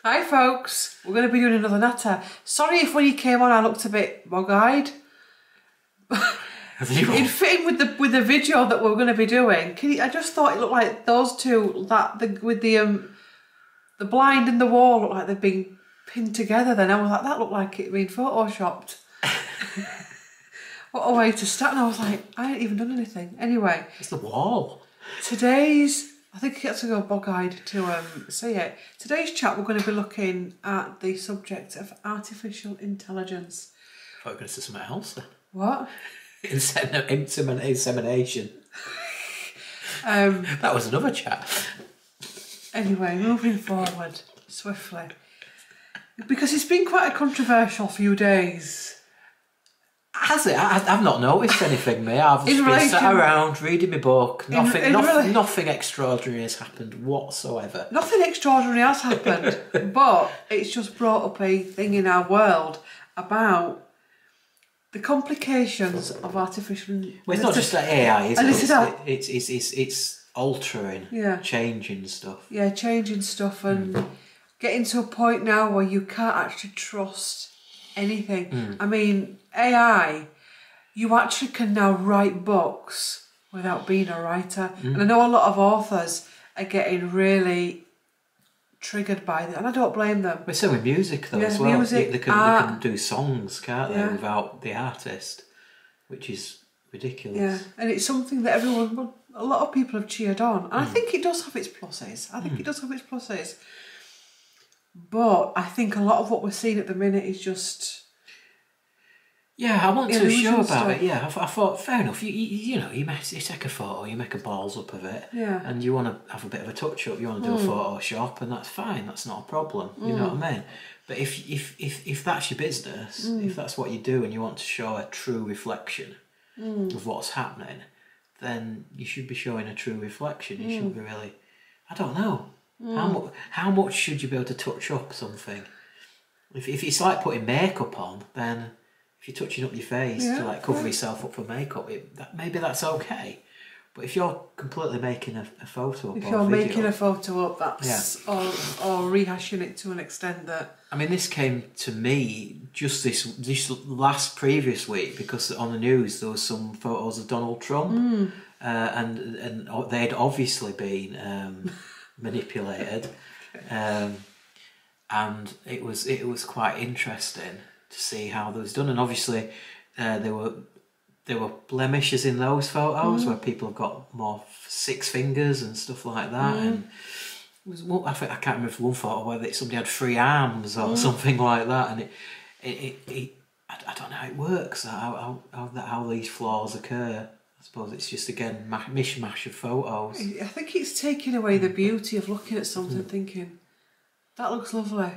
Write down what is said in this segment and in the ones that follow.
Hi folks, we're going to be doing another natter. Sorry if when you came on I looked a bit bog-eyed. In fitting with the video that we're going to be doing, I just thought it looked like those two, with the blind and the wall looked like they'd been pinned together then. I was like, that looked like it'd been photoshopped. What a way to start, and I was like, I ain't even done anything. Anyway. It's the wall. I think you have to go bog-eyed to see it. Today's chat, we're going to be looking at the subject of artificial intelligence. I thought you were going to say something else. What? Insemination. That was another chat. Anyway, moving forward swiftly. Because it's been quite a controversial few days. Has it? I've not noticed anything, mate. I've just been sat around reading my book. Nothing extraordinary has happened whatsoever. Nothing extraordinary has happened, but it's just brought up a thing in our world about the complications of artificial. Well, it's not just that AI, is it? It's altering, changing stuff. Yeah, changing stuff and getting to a point now where you can't actually trust anything. I mean, AI, you actually can now write books without being a writer. And I know a lot of authors are getting really triggered by that, and I don't blame them. But so with music though as well. They can do songs, can't they, without the artist, which is ridiculous. Yeah, and it's something that a lot of people have cheered on. And I think it does have its pluses. But I think a lot of what we're seeing at the minute is just... Yeah, I want to show about it. Yeah, I thought, fair enough. You know, you take a photo, you make a balls up of it, and you want to have a bit of a touch up. You want to do a Photoshop, and that's fine. That's not a problem. You know what I mean? But if that's your business, if that's what you do, and you want to show a true reflection of what's happening, then you should be showing a true reflection. You shouldn't be really. I don't know. How much should you be able to touch up something? If it's like putting makeup on, then if you're touching up your face to like cover yourself up for makeup, maybe that's okay. But if you're completely making a photo up, making a photo up, that's or rehashing it to an extent that. I mean, this came to me just this last previous week because on the news there was some photos of Donald Trump, and they'd obviously been manipulated, and it was quite interesting to see how that was done. And obviously there were blemishes in those photos where people have got more 6 fingers and stuff like that. And it was I can't remember one photo where somebody had 3 arms or something like that. And I don't know how it works, how these flaws occur. I suppose it's just, again, mishmash of photos. I think it's taking away the beauty of looking at something and thinking, that looks lovely.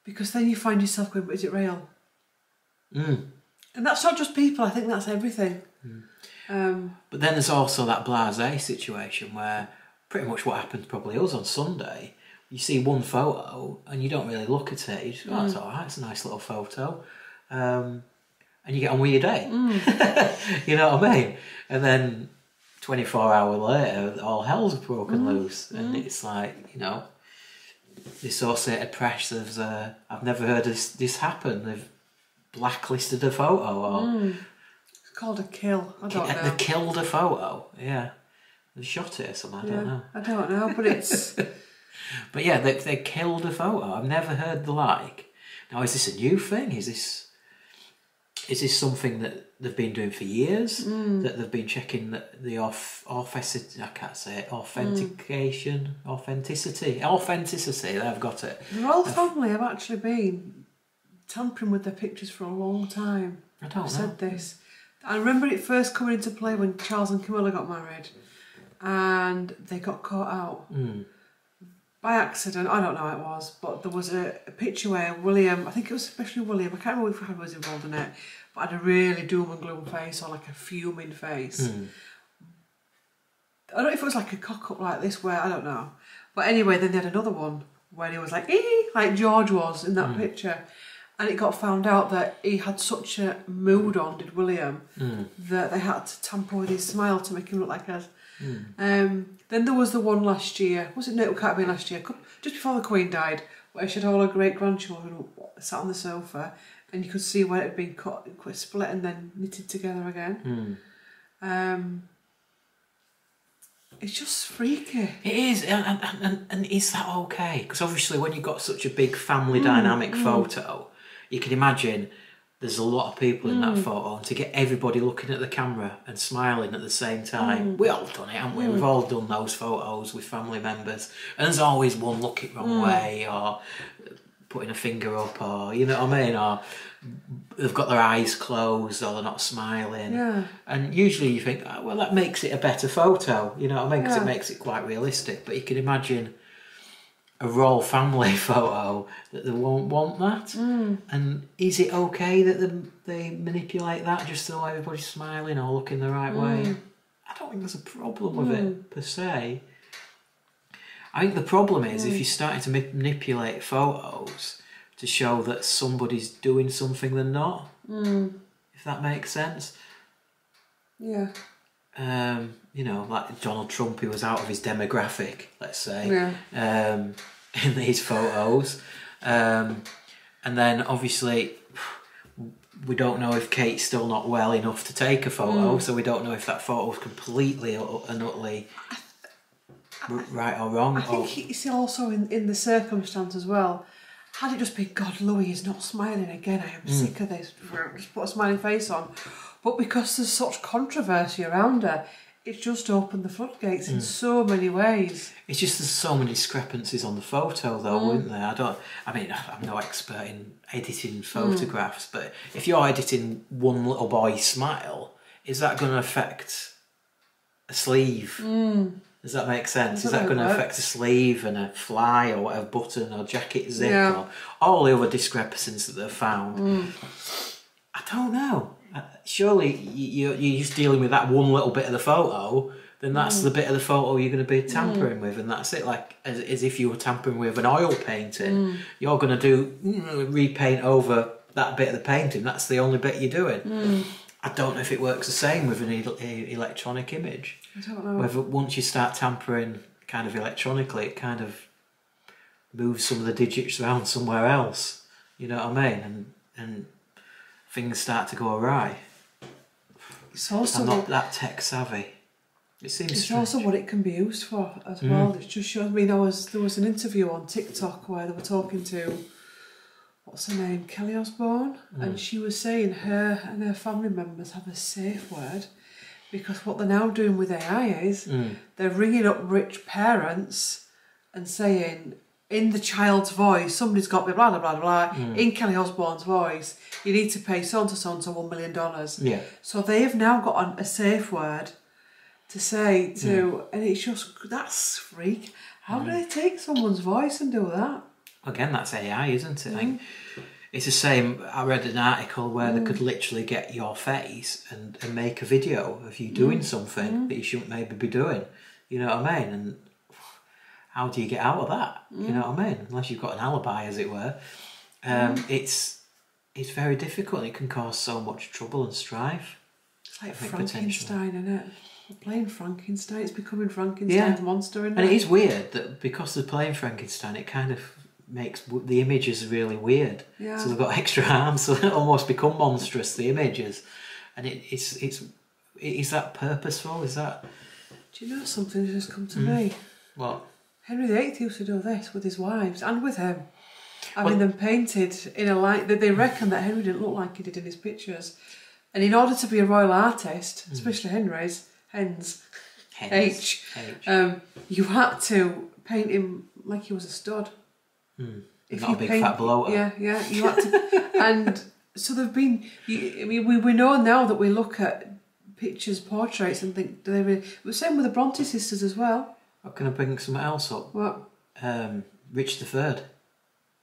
Because then you find yourself going, is it real? And that's not just people, I think that's everything. But then there's also that blasé situation where pretty much what happened probably us on Sunday, you see one photo and you don't really look at it, you just go, oh, it's alright, it's a nice little photo. And you get on with your day. You know what I mean? And then 24 hours later, all hell's broken loose. And it's like, you know, the Associated Press has, I've never heard this happen. They've blacklisted a photo. Or it's called a kill. I don't know. They killed a photo. Yeah. They shot it or something. I don't know. I don't know, but it's... But yeah, they killed a photo. I've never heard the like. Now, is this a new thing? Is this something that they've been doing for years? That they've been checking the authenticity, they've got it. The royal family have actually been tampering with their pictures for a long time. I don't know. Said this. I remember it first coming into play when Charles and Camilla got married and they got caught out. By accident, I don't know how it was, but there was a picture where William, I think it was especially William, I can't remember if Harry was involved in it, but had a really doom and gloom face or like a fuming face. I don't know if it was like a cock up like this where, I don't know. But anyway, then they had another one where he was like, ee, like George was in that picture. And it got found out that he had such a mood on, did William, that they had to tamper with his smile to make him look like us. Then there was the one last year. Was it? No, it can't have been last year. Just before the Queen died, where she had all her great-grandchildren sat on the sofa, and you could see where it had been cut, split and then knitted together again. It's just freaky. It is, and is that okay? Because obviously when you've got such a big family dynamic photo, you can imagine there's a lot of people in that photo, and to get everybody looking at the camera and smiling at the same time, we all done it, haven't we? We've all done those photos with family members, and there's always one looking wrong way, or putting a finger up, or you know what I mean, or they've got their eyes closed, or they're not smiling. Yeah. And usually you think, oh, well, that makes it a better photo, you know what I mean, because it makes it quite realistic. But you can imagine a royal family photo that they won't want that. And is it okay that they manipulate that just so everybody's smiling or looking the right way? I don't think there's a problem with it per se. I think the problem is if you're starting to manipulate photos to show that somebody's doing something they're not, if that makes sense. Yeah. You know, like Donald Trump, who was out of his demographic, let's say, in these photos. And then obviously we don't know if Kate's still not well enough to take a photo, so we don't know if that photo's completely and utterly right or wrong. I think it's also in the circumstance as well. Had it just been, God, Louis is not smiling again, I am sick of this, just put a smiling face on. But because there's such controversy around her, it's just opened the floodgates in so many ways. It's just there's so many discrepancies on the photo though, isn't there? I'm no expert in editing photographs, but if you're editing one little boy's smile, is that going to affect a sleeve? Does that make sense? Is that going to affect a sleeve and a fly or whatever button or jacket zip or all the other discrepancies that they've found? I don't know. Surely you're just dealing with that one little bit of the photo, then that's the bit of the photo you're going to be tampering with, and that's it. Like as if you were tampering with an oil painting, you're going to do repaint over that bit of the painting. That's the only bit you're doing. I don't know if it works the same with an electronic image. I don't know. Whether once you start tampering kind of electronically, it kind of moves some of the digits around somewhere else. You know what I mean? And things start to go awry. It's also I'm not that tech savvy. It seems it's strange. also what it can be used for as well. It just shows me there was an interview on TikTok where they were talking to, what's her name, Kelly Osbourne, and she was saying her and her family members have a safe word because what they're now doing with AI is they're ringing up rich parents and saying, in the child's voice, somebody's got blah blah blah blah. In Kelly Osbourne's voice, you need to pay so and so $1 million. Yeah. So they have now got a safe word to say to, and it's just that's freak. How do they take someone's voice and do that? Again, that's AI, isn't it? Like, it's the same. I read an article where they could literally get your face and make a video of you doing something that you shouldn't maybe be doing. You know what I mean? And how do you get out of that? You know what I mean? Unless you've got an alibi, as it were. It's very difficult. It can cause so much trouble and strife. It's like Frankenstein, isn't it? We're playing Frankenstein. It's becoming Frankenstein's monster, isn't it? And it is weird that because they're playing Frankenstein, it kind of makes the images really weird. Yeah. So they've got extra arms, so they almost become monstrous, the images. And is that purposeful? Is that... Do you know something that's just come to me? What? Henry VIII used to do this with his wives and with him. Having them painted in a light that they reckon that Henry didn't look like he did in his pictures. And in order to be a royal artist, especially Henry's, you had to paint him like he was a stud. If not a big fat bloater. Yeah, you had to. And so there've been. We know now that we look at pictures, portraits, and think do they really? It was the same with the Bronte sisters as well. Can I bring something else up? What? Richard III.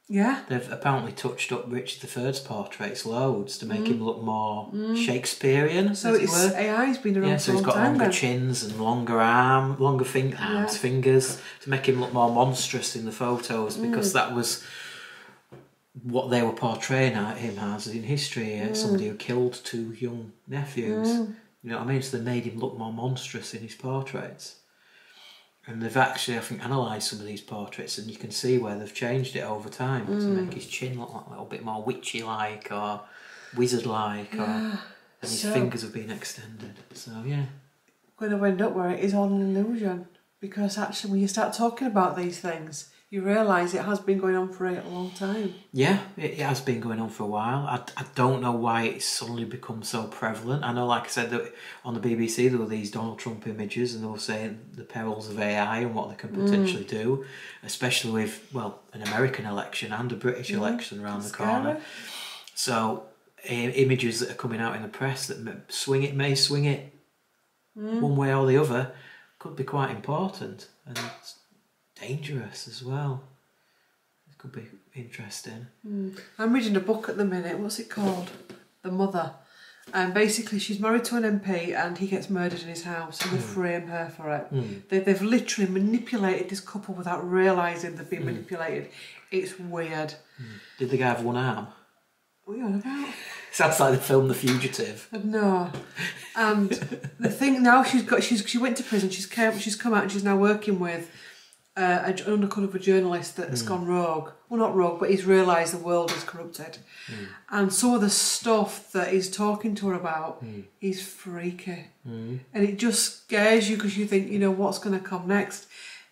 Yeah. They've apparently touched up Richard III's portraits loads to make him look more Shakespearean. So AI's been around so he's got longer chins and longer fingers to make him look more monstrous in the photos because that was what they were portraying him as in history. Somebody who killed 2 young nephews. You know what I mean? So they made him look more monstrous in his portraits. And they've actually, I think, analysed some of these portraits, and you can see where they've changed it over time to make his chin look like a little bit more witchy-like or wizard-like, and his fingers have been extended. So, yeah. We're going to end up where it is all an illusion. Because actually, when you start talking about these things, you realise it has been going on for a long time. Yeah, it has been going on for a while. I don't know why it's suddenly become so prevalent. I know, like I said, that on the BBC there were these Donald Trump images, and they were saying the perils of AI and what they can potentially do, especially with, well, an American election and a British election around the corner. So, images that are coming out in the press that may swing it one way or the other could be quite important. And it's dangerous as well. It could be interesting. I'm reading a book at the minute. What's it called? The Mother. And basically she's married to an MP and he gets murdered in his house and they frame her for it. They've literally manipulated this couple without realising they've been manipulated. It's weird. Did the guy have one arm? What are you on about? Sounds like the film The Fugitive. No. And the thing now, she went to prison, she's come out and she's now working with an undercover journalist that's gone rogue. Well, not rogue, but he's realised the world is corrupted. And some of the stuff that he's talking to her about is freaky. And it just scares you because you think, you know, what's going to come next?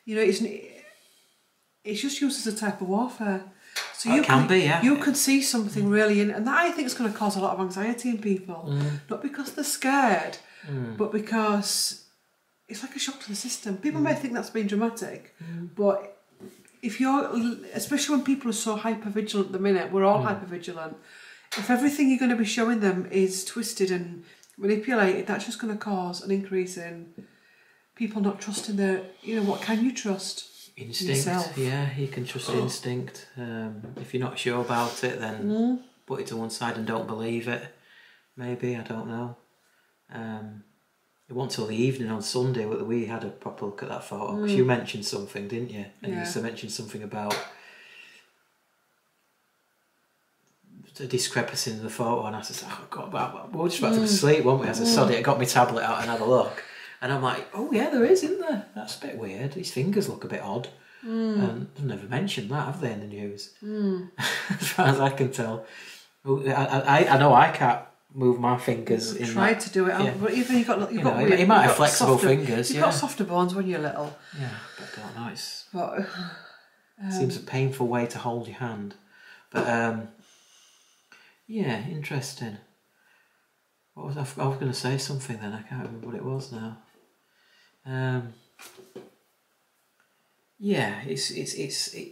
You know, it's just used as a type of warfare. So you can see something really, and that I think is going to cause a lot of anxiety in people. Not because they're scared, but because it's like a shock to the system. People may think that's being dramatic, but if especially when people are so hyper-vigilant at the minute, we're all hyper-vigilant. If everything you're going to be showing them is twisted and manipulated, that's just going to cause an increase in people not trusting their, you know, what can you trust? Instinct, yourself. Yeah, you can trust instinct. If you're not sure about it, then put it to one side and don't believe it. Maybe, I don't know. It wasn't till the evening on Sunday that we had a proper look at that photo. Because you mentioned something, didn't you? And you used to mention something about the discrepancy in the photo, and I said, "Oh God, we were just about to go to sleep, weren't we?" I said, "Sod it," I got my tablet out and had a look. And I'm like, oh yeah, there is, isn't there? That's a bit weird. His fingers look a bit odd. And they've never mentioned that, have they, in the news? As far as I can tell. I know I can't move my fingers. I've tried to do it, but even you've got weird, you might have flexible fingers. You've got softer bones when you're little. Yeah, but I don't know. It seems a painful way to hold your hand. But yeah, interesting. What was I was going to say something then. I can't remember what it was now. Yeah, it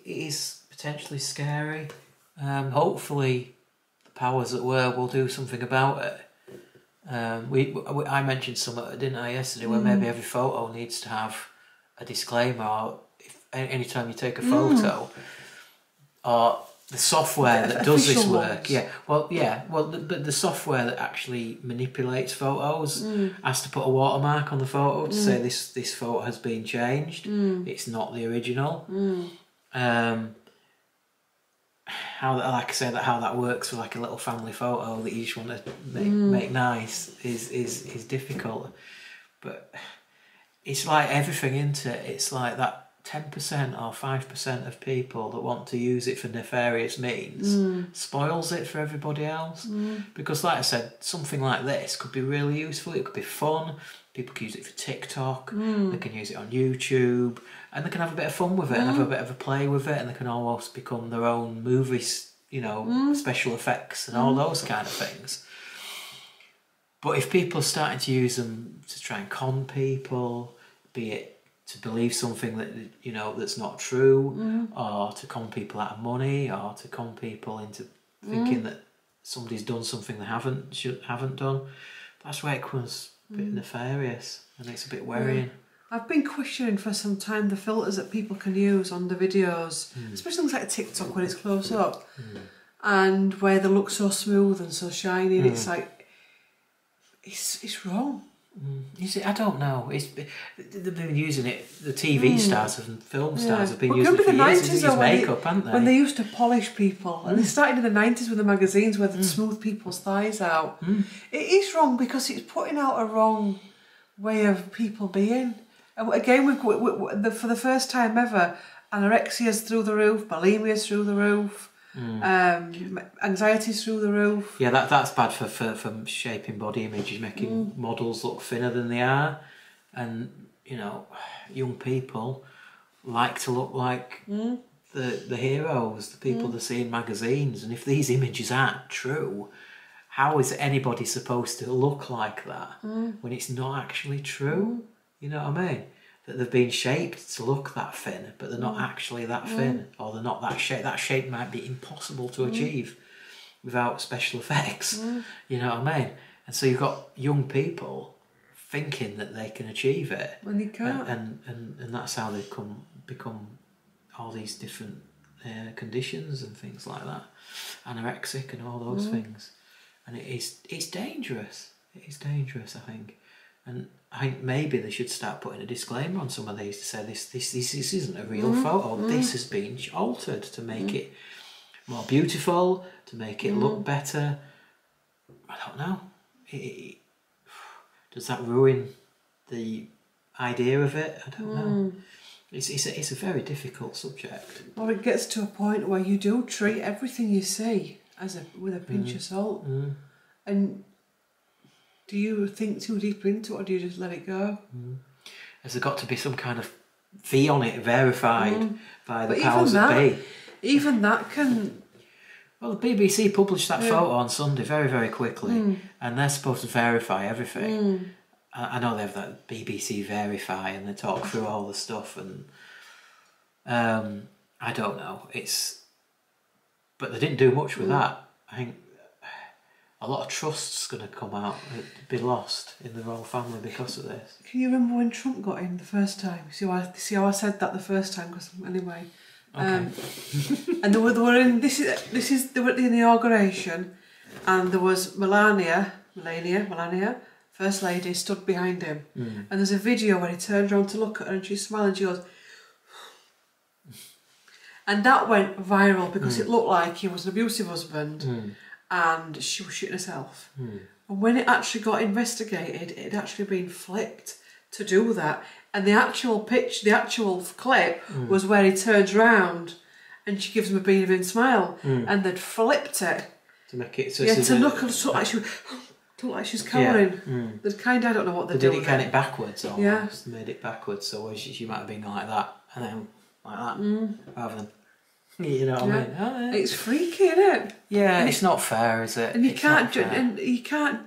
is potentially scary. Hopefully, the powers that were will do something about it. I mentioned something, didn't I, yesterday, where maybe every photo needs to have a disclaimer, or anytime you take a photo, or the software that does this work, but the software that actually manipulates photos has to put a watermark on the photo to say this photo has been changed. It's not the original. How that works for like a little family photo that you just want to make nice is difficult. But it's like everything, isn't it? It's like that 10% or 5% of people that want to use it for nefarious means spoils it for everybody else. Because like I said, something like this could be really useful. It could be fun. People can use it for TikTok. They can use it on YouTube, and they can have a bit of fun with it and have a bit of a play with it, and they can almost become their own movies, you know, special effects and all those kind of things. But if people are starting to use them to try and con people, be it to believe something that, you know, that's not true, or to con people out of money, or to con people into thinking that somebody's done something they haven't done, that's where it becomes a bit nefarious, and it's a bit worrying. I've been questioning for some time the filters that people can use on the videos, especially things like TikTok when it's close up, and where they look so smooth and so shiny, and it's like, it's wrong. You see, I don't know. They've been using it. The TV stars and film stars have been using it for years. They use makeup, haven't they? When they used to polish people, and they started in the 90s with the magazines where they'd smooth people's thighs out. It is wrong because it's putting out a wrong way of people being. And again, for the first time ever, anorexia's through the roof, bulimia's through the roof, anxiety's through the roof. Yeah, that's bad for shaping body images, making models look thinner than they are. And, you know, young people like to look like the heroes, the people they see in magazines. And if these images aren't true, how is anybody supposed to look like that when it's not actually true? You know what I mean? That they've been shaped to look that thin, but they're not actually that thin, or they're not that shape. That shape might be impossible to achieve without special effects. You know what I mean? And so you've got young people thinking that they can achieve it, When you can't. And that's how they become all these different conditions and things like that, anorexic and all those things. And it's dangerous. It is dangerous, I think. And I think maybe they should start putting a disclaimer on some of these to say this isn't a real photo. This has been altered to make it more beautiful, to make it look better. I don't know. Does that ruin the idea of it? I don't know. It's a very difficult subject. Or it gets to a point where you do treat everything you see with a pinch of salt. And do you think too deep into it, or do you just let it go? Has there got to be some kind of fee on it, verified by the powers that be? Even that can... Well, the BBC published that photo on Sunday very, very quickly, and they're supposed to verify everything. I know they have that BBC Verify, and they talk through all the stuff, and I don't know. But they didn't do much with that. I think a lot of trust's going to come out, be lost in the royal family because of this. Can you remember when Trump got in the first time? See how I said that the first time? Because anyway, and they were in they were at the inauguration, and there was Melania, First Lady, stood behind him, and there's a video where he turned around to look at her and she's smiling and she goes, and that went viral because it looked like he was an abusive husband. And she was shitting herself. And when it actually got investigated, it had actually been flipped to do that. And the actual clip was where he turns round and she gives him a beaming smile. And they'd flipped it. To make it so to look like she's cowering. They'd I don't know what they're doing. They did it kind of backwards almost. They made it backwards, so she might have been like that, and then like that, rather than... You know what I mean? It's freaky, isn't it? Yeah, it's not fair, is it? And you can't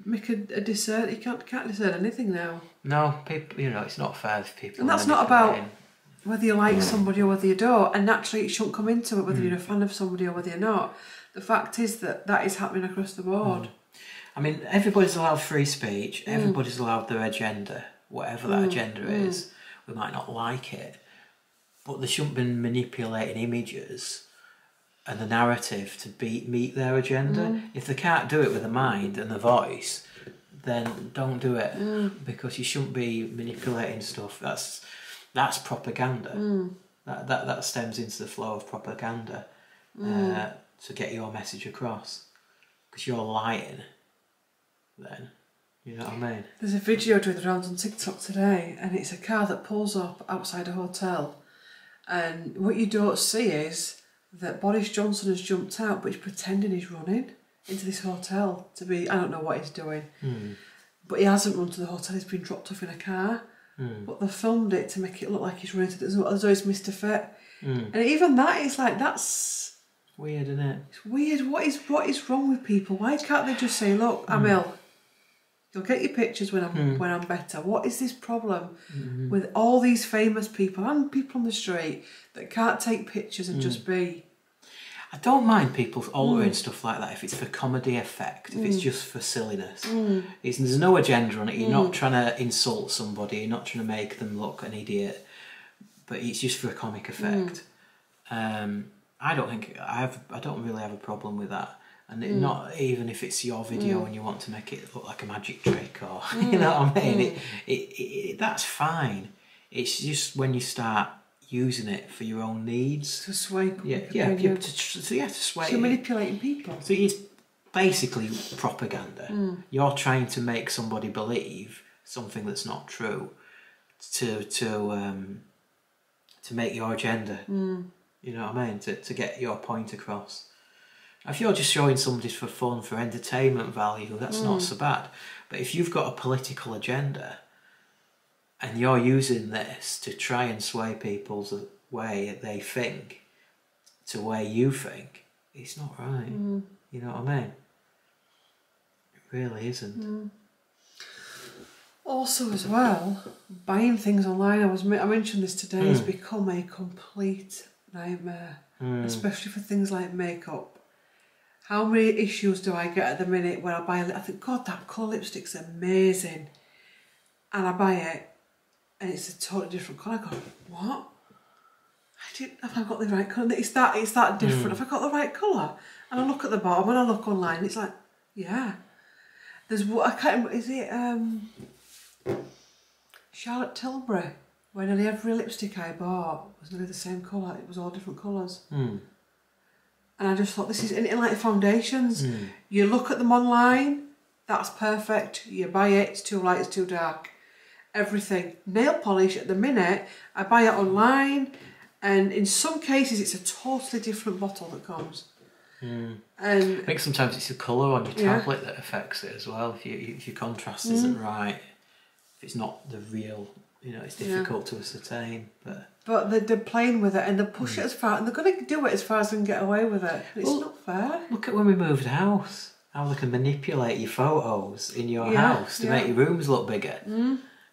make a discern. You can't discern anything now. No, people. You know, it's not fair if people. And that's not about whether you like somebody or whether you don't. And naturally, it shouldn't come into it whether you're a fan of somebody or whether you're not. The fact is that is happening across the board. I mean, everybody's allowed free speech. Everybody's allowed their agenda, whatever that agenda is. We might not like it. But they shouldn't be manipulating images and the narrative to meet their agenda. If they can't do it with the mind and the voice, then don't do it, because you shouldn't be manipulating stuff. That's propaganda. That stems into the flow of propaganda to get your message across, because you're lying. Then, you know what I mean? There's a video doing the rounds on TikTok today, and it's a car that pulls up outside a hotel. And what you don't see is that Boris Johnson has jumped out, but he's pretending he's running into this hotel to be... I don't know what he's doing. But he hasn't run to the hotel, he's been dropped off in a car. But they filmed it to make it look like he's running to... As though he's missed a fit. And even that is like, that's... Weird, isn't it? It's weird. What is wrong with people? Why can't they just say, look, I'm ill. You'll get your pictures when I'm better. What is this problem with all these famous people and people on the street that can't take pictures and just be? I don't mind people altering stuff like that if it's for comedy effect, if it's just for silliness. There's no agenda on it. You're not trying to insult somebody. You're not trying to make them look an idiot. But it's just for a comic effect. I don't really have a problem with that. And not even if it's your video and you want to make it look like a magic trick, or you know what I mean. It that's fine. It's just when you start using it for your own needs to sway. To sway. So you're manipulating people. So it's basically propaganda. You're trying to make somebody believe something that's not true, to make your agenda. You know what I mean? To get your point across. If you're just showing somebody for fun, for entertainment value, that's not so bad. But if you've got a political agenda and you're using this to try and sway people's way they think to the way you think, it's not right. You know what I mean? It really isn't. Also, as well, buying things online, I mentioned this today, has become a complete nightmare, especially for things like makeup. How many issues do I get at the minute when I buy I think, God, that colour lipstick's amazing. And I buy it, and it's a totally different colour. I go, what? Have I got the right colour? It's that different. Have I got the right colour? And I look at the bottom, and I look online, it's like, yeah. There's what, I can't remember, is it Charlotte Tilbury? When nearly every lipstick I bought was nearly the same colour. It was all different colours. And I just thought, this is in like foundations. You look at them online, that's perfect. You buy it, it's too light, it's too dark. Everything. Nail polish at the minute, I buy it online, and in some cases it's a totally different bottle that comes. And I think sometimes it's the colour on your tablet that affects it as well. If your contrast isn't right, if it's not the real, it's difficult to ascertain. But they're playing with it, and they push it as far, and they're going to do it as far as they can get away with it. It's not fair. Look at when we moved house, how they can manipulate your photos in your house to make your rooms look bigger.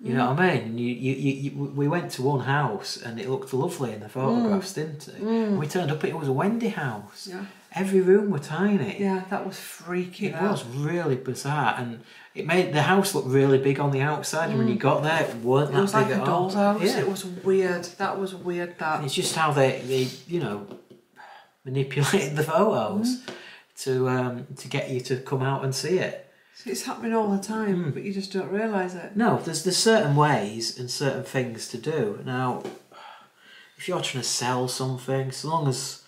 You know what I mean? We went to one house and it looked lovely in the photographs, didn't it? And we turned up, it was a Wendy house. Every room were tiny. Yeah, that was freaky. It was really bizarre, and it made the house look really big on the outside. And when you got there, it weren't that big at all. It was like a doll's house. Yeah. It was weird. That was weird. That. It's just how they manipulated the photos to get you to come out and see it. So it's happening all the time, but you just don't realise it. No, there's certain ways and certain things to do. Now, if you're trying to sell something, so long as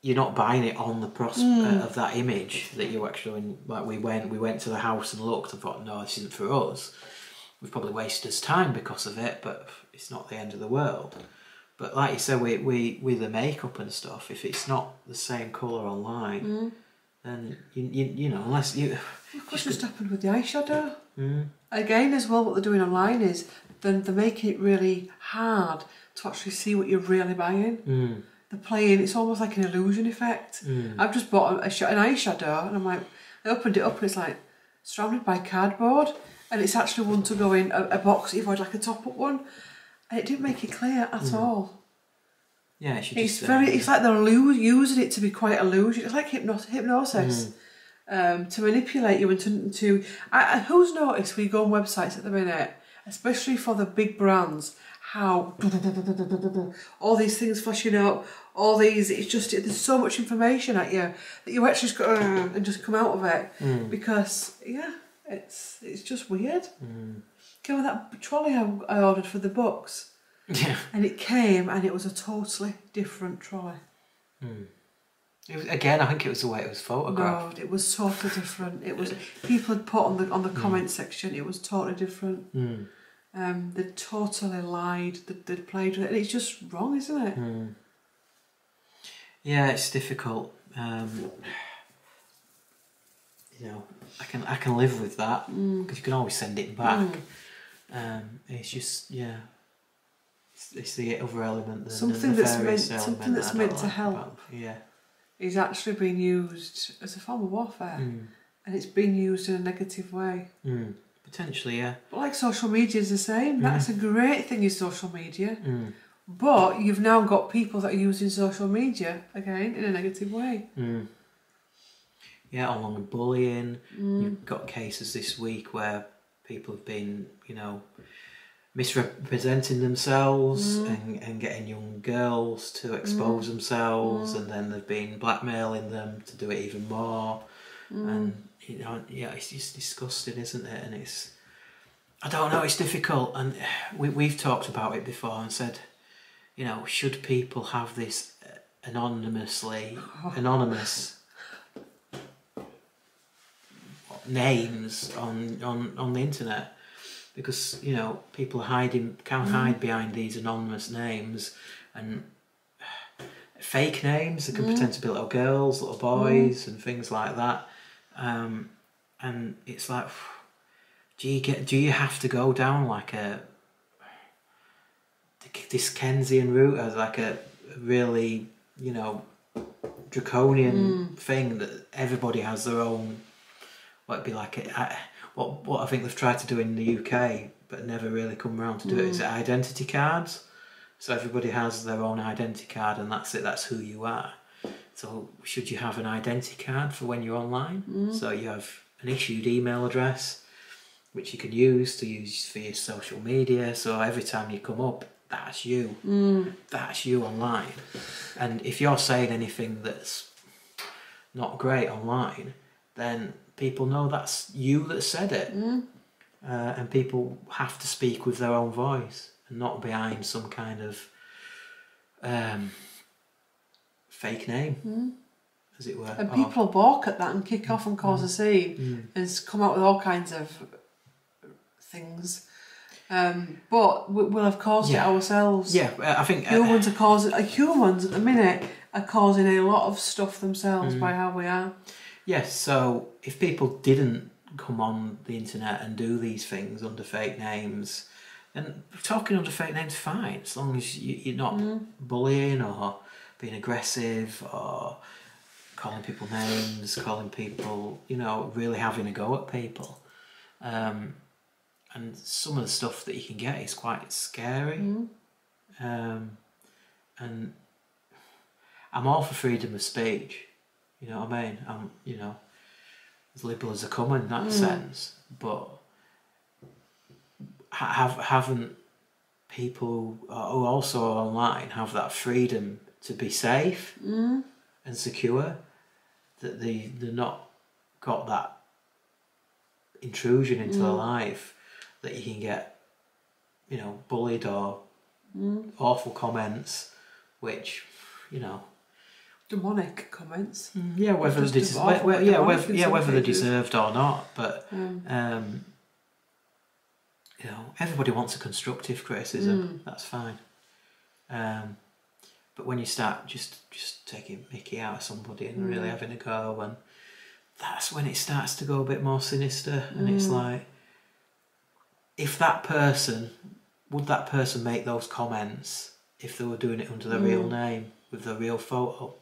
you're not buying it on the prospect of that image that you actually, like we went to the house and looked and thought, no, this isn't for us. We've probably wasted us time because of it, but it's not the end of the world. But like you said, with the makeup and stuff, if it's not the same colour online, then you know, unless you. Look what just happened with the eyeshadow. Again, as well, what they're doing online is they're making it really hard to actually see what you're really buying. They're playing, it's almost like an illusion effect. I've just bought an eyeshadow, and I'm like, I opened it up and it's like surrounded by cardboard, and it's actually one to go in a box if I'd like a top-up one, and it didn't make it clear at all. Yeah, it's like they're using it to be quite illusion. It's like hypnosis to manipulate you and to who's noticed when you go on websites at the minute, especially for the big brands, how all these things flashing up, all these, there's so much information at you that you actually just go and just come out of it because it's just weird. Came with that trolley I ordered for the books. Yeah. And it came and it was a totally different trolley. It was, again, I think it was the way it was photographed. No, it was totally different. It was, people had put on the comment section, it was totally different. They totally lied, they'd played with it, and it's just wrong, isn't it? Yeah, it's difficult. I can live with that because you can always send it back. It's just it's the other element. Something that's meant to help. Yeah, is actually being used as a form of warfare, and it's being used in a negative way. Potentially, yeah. But like social media is the same. That's a great thing in social media. But you've now got people that are using social media again in a negative way. Yeah, along with bullying. You've got cases this week where people have been, misrepresenting themselves and getting young girls to expose themselves, and then they've been blackmailing them to do it even more. And it's just disgusting, isn't it? And I don't know, it's difficult, and we've talked about it before and said, should people have this anonymous names on the internet? because people can hide behind these anonymous names and fake names. They can pretend to be little girls, little boys, and things like that. And it's like, do you have to go down like this Dickensian route as like a really draconian thing that everybody has their own? What it'd be like what I think they've tried to do in the UK but never really come around to do it is identity cards. So everybody has their own identity card and that's it, that's who you are. So should you have an identity card for when you're online? So you have an issued email address which you can use for your social media, so every time you come up, that's you. That's you online. And if you're saying anything that's not great online, then people know that's you that said it. And people have to speak with their own voice and not behind some kind of fake name, as it were. And people balk at that and kick off and cause a scene and come out with all kinds of things. But we'll have caused it ourselves. Yeah, I think humans at the minute are causing a lot of stuff themselves by how we are. Yes, so if people didn't come on the internet and do these things under fake names, and talking under fake names, fine, as long as you're not bullying or being aggressive or calling people names, calling people, really having a go at people. And some of the stuff that you can get is quite scary. And I'm all for freedom of speech. You know what I mean? I'm, as liberal as I come in that sense. But haven't people who also are online have that freedom to be safe and secure? That they're not got that intrusion into their life that you can get, bullied or awful comments, which, demonic comments. Yeah, whether they're deserved or not, but everybody wants a constructive criticism. That's fine. But when you start just taking mickey out of somebody and really having a go, and that's when it starts to go a bit more sinister. And it's like, if would that person make those comments if they were doing it under their real name with their real photo?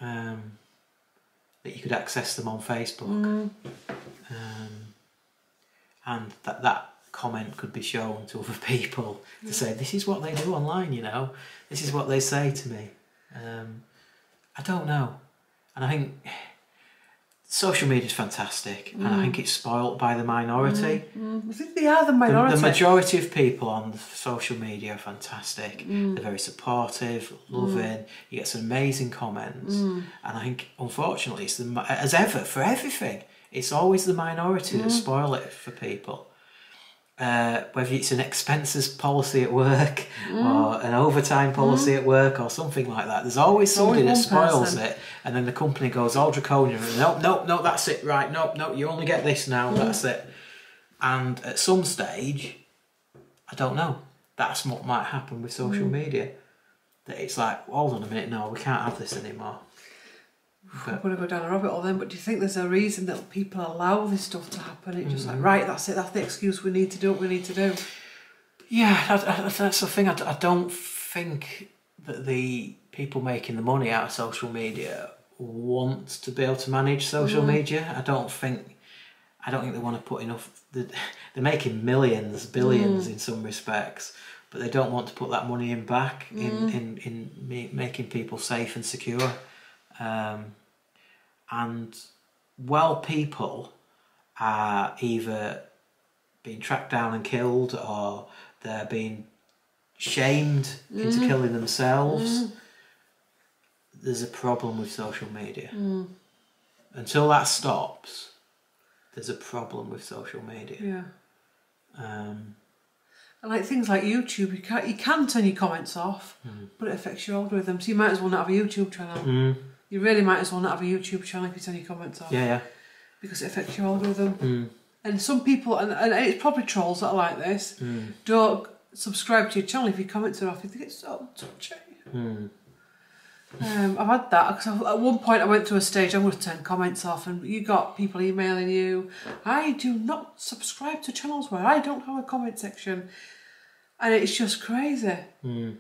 That you could access them on Facebook, and that comment could be shown to other people to say, this is what they do online, this is what they say to me. I don't know, and I think social media is fantastic, and I think it's spoilt by the minority. I think they are the minority. The majority of people on social media are fantastic. They're very supportive, loving. You get some amazing comments, and I think, unfortunately, it's as ever for everything. It's always the minority that spoil it for people. Whether it's an expenses policy at work or an overtime policy at work or something like that, there's always somebody that spoils it, and then the company goes all draconian and no, that's it, right, no, you only get this now, that's it. And at some stage, I don't know, that's what might happen with social media, that it's like, hold on a minute, no, we can't have this anymore. I'm going to go down a rabbit hole then, but do you think there's a reason that people allow this stuff to happen? It's just like, right, that's it, that's the excuse, we need to do what we need to do. Yeah, that's the thing. I don't think that the people making the money out of social media want to be able to manage social media. I don't think they want to put enough. They're making millions, billions in some respects, but they don't want to put that money back in making people safe and secure. And while people are either being tracked down and killed, or they're being shamed into killing themselves, there's a problem with social media. Until that stops, there's a problem with social media. Yeah. And like things like YouTube, you can turn your comments off, but it affects your algorithm. So you might as well not have a YouTube channel. You really might as well not have a YouTube channel if you turn your comments off. Yeah. Because it affects your algorithm. And some people, and it's probably trolls that are like this, don't subscribe to your channel if you comment too often. You think it's so touchy. I've had that because at one point I went through a stage I'm going to turn comments off, and you got people emailing you, I do not subscribe to channels where I don't have a comment section, and it's just crazy. I'm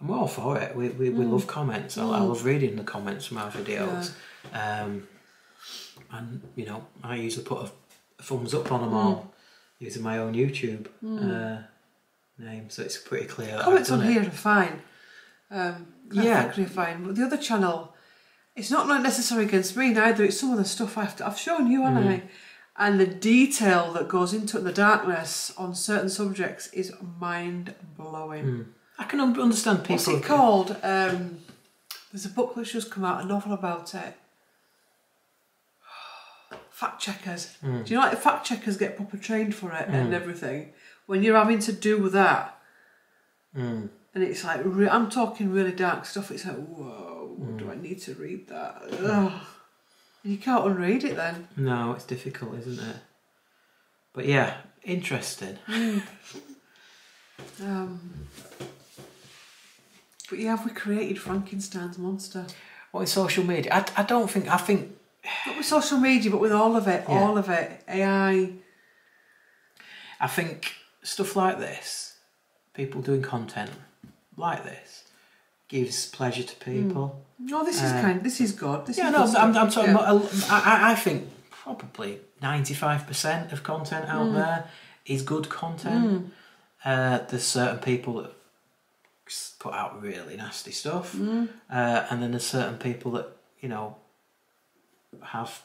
all for it. We love comments. I love reading the comments from our videos. And you know, I usually put a thumbs up on them all using my own YouTube name, so it's pretty clear that comments I've done on here it. are fine. Are fine, but the other channel, it's not necessarily against me neither. It's some of the stuff I've shown you, haven't I? And the detail that goes into it, the darkness on certain subjects is mind blowing. I can understand people. What's it called? There's a book that's just come out, a novel about it. Fact checkers. Do you know, like fact checkers get proper trained for it and everything? When you're having to do with that, and it's like, I'm talking really dark stuff, it's like, whoa, do I need to read that? Ugh. And you can't unread it then. No, it's difficult, isn't it? But yeah, interesting. But yeah, have we created Frankenstein's monster? What is social media? I think Not with social media, but with all of it, AI. I think stuff like this, people doing content like this, gives pleasure to people. No, this is good. This is no, good I'm stuff. talking about. I think probably 95% of content out there is good content. There's certain people that put out really nasty stuff, and then there's certain people that, you know, have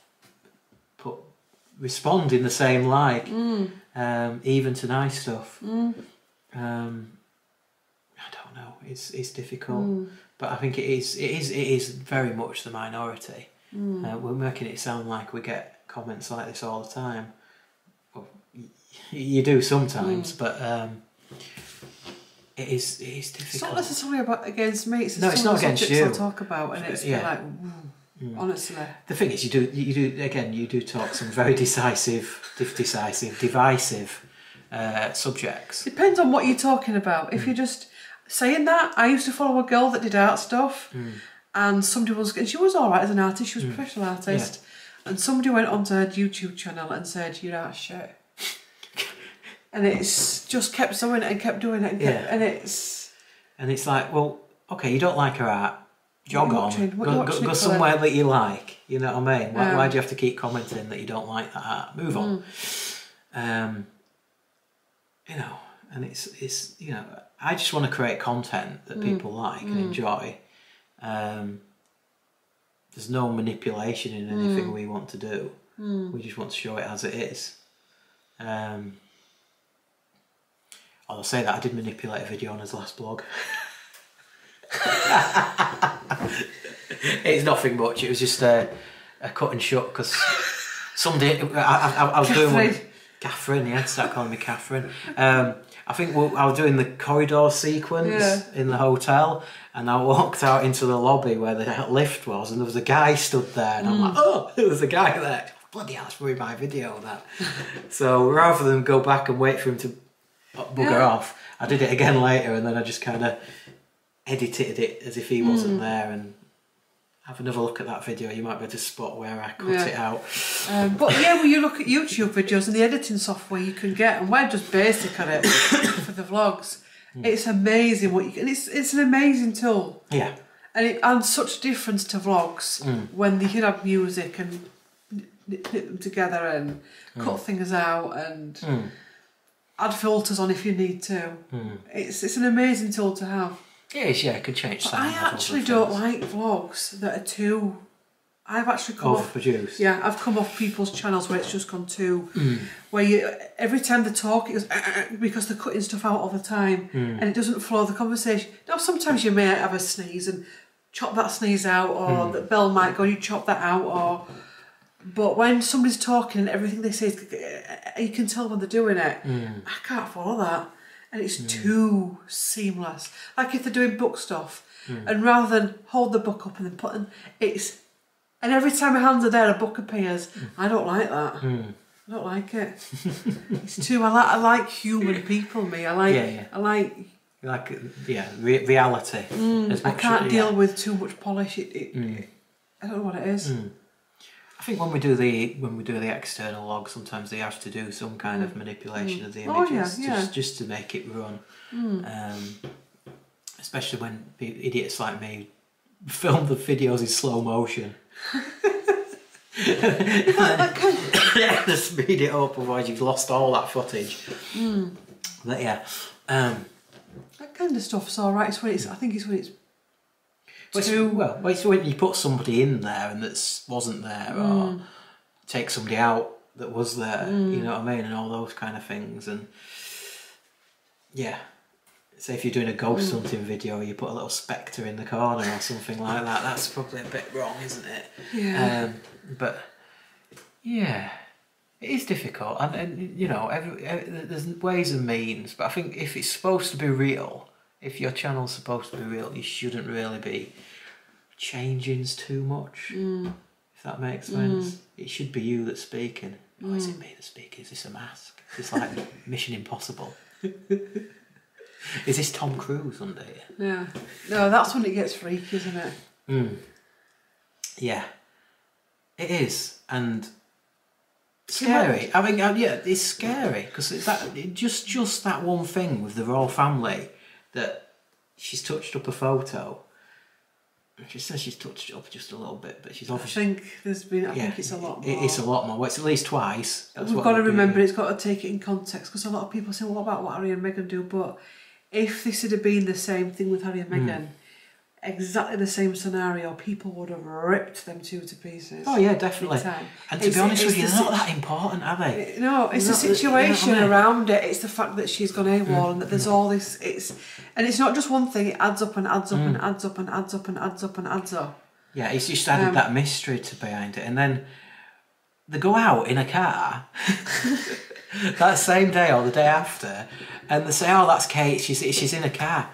respond in the same like, even to nice stuff. I don't know. It's difficult, but I think it is very much the minority. We're making it sound like we get comments like this all the time. Well, you do sometimes, but it is difficult. It's not necessarily against me. It's not against you. I'll talk about, and it's like, honestly. The thing is, you do talk some very divisive subjects. Depends on what you're talking about. If you're just saying that, I used to follow a girl that did art stuff, and she was all right as an artist. She was a professional artist, and somebody went onto her YouTube channel and said, "You're art shit," and it's just kept doing it and kept doing it, and it's like, well, okay, you don't like her art. Jog on. Go somewhere that you like. You know what I mean? Why do you have to keep commenting that you don't like that art? Move on. You know, and it's you know, I just want to create content that people like and enjoy. There's no manipulation in anything we want to do. We just want to show it as it is. I'll say that I did manipulate a video on his last blog. It's nothing much. It was just a cut and shut because someday I was doing one. Catherine, yeah, start calling me Catherine. I think I was doing the corridor sequence in the hotel, and I walked out into the lobby where the lift was, and there was a guy stood there, and I'm like, oh, there was a guy there. Bloody hell, that's ruined my video, that. So rather than go back and wait for him to bugger off, I did it again later, and then I just kind of edited it as if he wasn't there, and have another look at that video. You might be able to spot where I cut it out. But yeah, when you look at YouTube videos and the editing software you can get, and we're just basic at it for the vlogs, it's amazing what you can. It's an amazing tool. Yeah. And it adds such difference to vlogs when you can have music and knit them together and cut things out and add filters on if you need to. It's an amazing tool to have. It is, yeah, it could change sound. I actually don't like vlogs that are too... I've actually come overproduced. I've come off people's channels where it's just gone too... Where every time they talk, it goes... because they're cutting stuff out all the time and it doesn't flow the conversation. Now, sometimes you may have a sneeze and chop that sneeze out, or the bell might go, you chop that out, or... But when somebody's talking and everything they say, you can tell when they're doing it. I can't follow that. And it's too seamless. Like if they're doing book stuff, and rather than hold the book up and then put in, it's And every time my hands are there, a book appears. I don't like that. I don't like it. It's too. I like human people. Me. I like. Reality. I can't deal with too much polish. I don't know what it is. I think when we do the external log, sometimes they have to do some kind of manipulation of the images just to make it run. Especially when idiots like me film the videos in slow motion. To speed it up, otherwise you've lost all that footage. But yeah, that kind of stuff's all right. It's when it's. I think it's when it's. It's when you put somebody in there and that wasn't there, or take somebody out that was there. You know what I mean, and all those kind of things. And yeah, say if you're doing a ghost hunting video, you put a little spectre in the corner or something like that. That's probably a bit wrong, isn't it? Yeah. But yeah, it is difficult, and you know, there's ways and means. But I think if it's supposed to be real, if your channel's supposed to be real, you shouldn't really be changing too much. If that makes sense, it should be you that's speaking. Oh, is it me that's speaking? Is this a mask? Is this like Mission Impossible? Is this Tom Cruise under here? Yeah. No, that's when it gets freaky, isn't it? Yeah. It is, and scary. I mean, yeah, it's scary because it's just that one thing with the royal family that she's touched up a photo. She says she's touched it up just a little bit, but she's obviously. I think it's a lot more. It's a lot more. Well, it's at least twice. We've got to remember it's got to take it in context because a lot of people say, "What about what Harry and Meghan do?" But if this had been the same thing with Harry and Meghan, exactly the same scenario, people would have ripped them two to pieces. Oh yeah, definitely. And to be honest with you, they're not that important, are they? No, it's the situation around it. It's the fact that she's gone AWOL and that there's all this. And it's not just one thing. It adds up and adds up and adds up and adds up and adds up and adds up. Yeah, it's just added that mystery to behind it, and then they go out in a car that same day or the day after, and they say, "Oh, that's Kate. She's in a car."